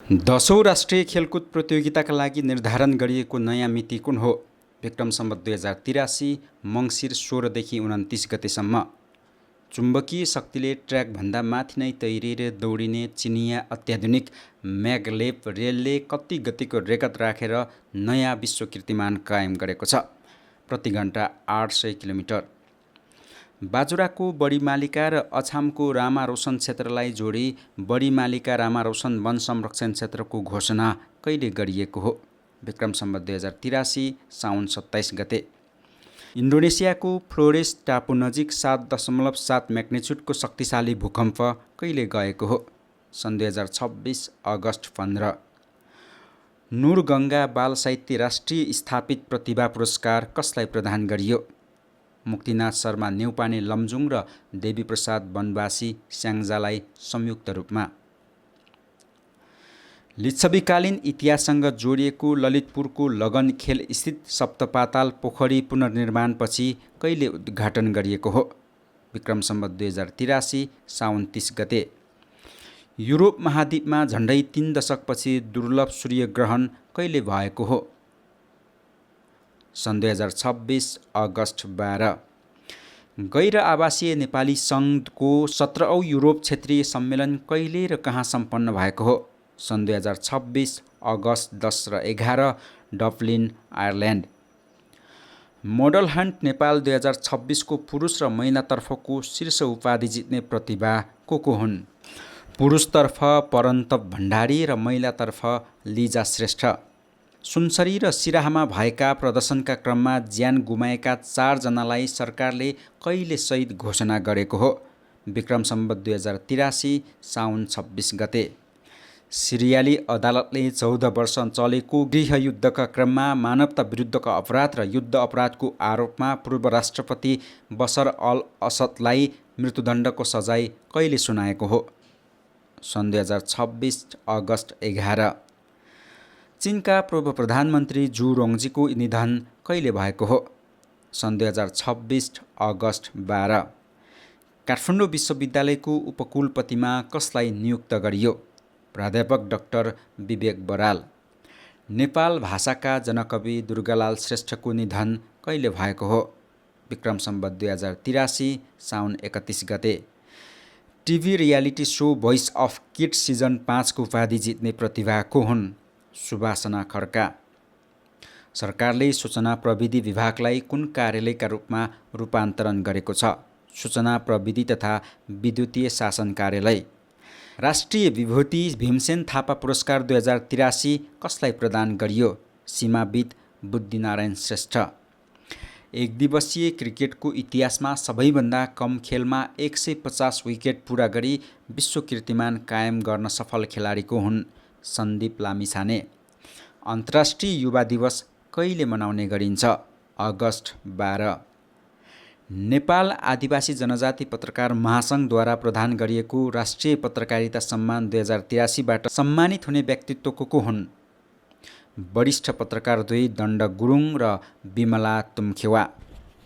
10औं राष्ट्रिय खेलकुद प्रतियोगिताका लागि निर्धारण गरिएको नयाँ मिति कुन हो? विक्रम सम्वत 2083 मङ्सिर 16 देखि 29 गतेसम्म। चुम्बकीय शक्तिले ट्र्याकभन्दा माथि नै तैरिएर दौडिने चिनिया अत्याधुनिक म्याग्लेभ रेलले कति गतिको रेकर्ड राखेर नयाँ विश्व कीर्तिमान कायम गरेको छ। प्रति घण्टा 800 किलोमिटर। बाजुराको बडीमालिका र अछामको रामारोशन क्षेत्रलाई जोडी बडीमालिका रामारोशन वन संरक्षण क्षेत्रको घोषणा कहिले गरिएको हो? विक्रम सम्वत 2083 साउन 27 गते। इन्डोनेसियाको फ्लोरेस टापु नजिक 7.7 म्याग्निच्युडको शक्तिशाली भूकम्प कहिले गएको हो? सन् 2026 अगस्ट 15। नुरगङ्गा बाल साहित्य राष्ट्रिय स्थापित प्रतिभा पुरस्कार कसलाई प्रदान गरियो? मुक्तिनाथ शर्मा न्यौपाने लमजुङ र देवीप्रसाद बनवासी स्याङ्जालाई संयुक्त रूपमा। लिच्छविकालीन इतिहाससँग जोडिएको ललितपुरको लगन खेल स्थित सप्तपाताल पोखरी पुनर्निर्माणपछि कहिले उद्घाटन गरिएको हो? विक्रम सम्वत 2083 साउन 30 गते। युरोप महाद्वीपमा झण्डै 3 दशकपछि दुर्लभ सूर्यग्रहण कहिले भएको हो? सन् 2026 अगस्ट 12। गैर आवासीय नेपाली सङ्घको 17औं युरोप क्षेत्रीय सम्मेलन कहिले र कहाँ सम्पन्न भएको हो? सन् 2026 अगस्ट 10 र 11 Dublin Ireland. Model hunt Nepal 2026 को पुरुष र महिलातर्फको शीर्ष उपाधि जित्ने प्रतिभा को हुन्? पुरुषतर्फ परन्तप भण्डारी र महिलातर्फ लिजा श्रेष्ठ। सुनसरी र सिराहामा भएका प्रदर्शनका क्रममा ज्यान गुमाएका 4 जनालाई सरकारले कहिले शहीद घोषणा गरेको हो? विक्रम सम्वत 2083 साउन 26 गते। सिरियाली अदालतले 14 वर्ष चलेको गृहयुद्धका क्रममा मानवता विरुद्धका अपराध र युद्ध अपराधको आरोपमा पूर्व राष्ट्रपति बशर अल असदलाई मृत्युदण्डको सजाय कहिले सुनाएको हो? सन् 2026 अगस्ट 11। चीनका पूर्व प्रधानमन्त्री जू रोङजीको निधन कहिले भएको हो? सन् 2026 अगस्ट 12। काठमाडौँ विश्वविद्यालयको उपकुलपतिमा कसलाई नियुक्त गरियो? प्राध्यापक डाक्टर विवेक बराल। नेपाल भाषाका जनकवि दुर्गालाल श्रेष्ठको निधन कहिले भएको हो? विक्रम सम्वत 2083 साउन 31 गते। TV reality so voice of kids season 5 को उपाधि जित्ने प्रतिभा को हुन्? सुभाषना खड्का। सरकारले सूचना प्रविधि विभागलाई कुन कार्यालयका रूपमा रूपान्तरण गरेको छ? सूचना प्रविधि तथा विद्युतीय शासन कार्यालय। राष्ट्रिय विभूति भीमसेन थापा पुरस्कार 2083 कसलाई प्रदान गरियो? सीमाविद बुद्धिनारायण श्रेष्ठ। एक दिवसीय क्रिकेटको इतिहासमा सबैभन्दा कम खेलमा 150 विकेट पुरा गरी विश्व कीर्तिमान कायम गर्न सफल खेलाडी को हुन्? सन्दीप लामिछाने। अन्तर्राष्ट्रिय युवा दिवस कहिले मनाउने गरिन्छ? अगस्ट 12। नेपाल आदिवासी जनजाति पत्रकार महासङ्घद्वारा प्रदान गरिएको राष्ट्रिय पत्रकारिता सम्मान 2083 बाट सम्मानित हुने व्यक्तित्व को हुन्? वरिष्ठ पत्रकार 2 दण्ड गुरुङ र विमला तुम्खेवा।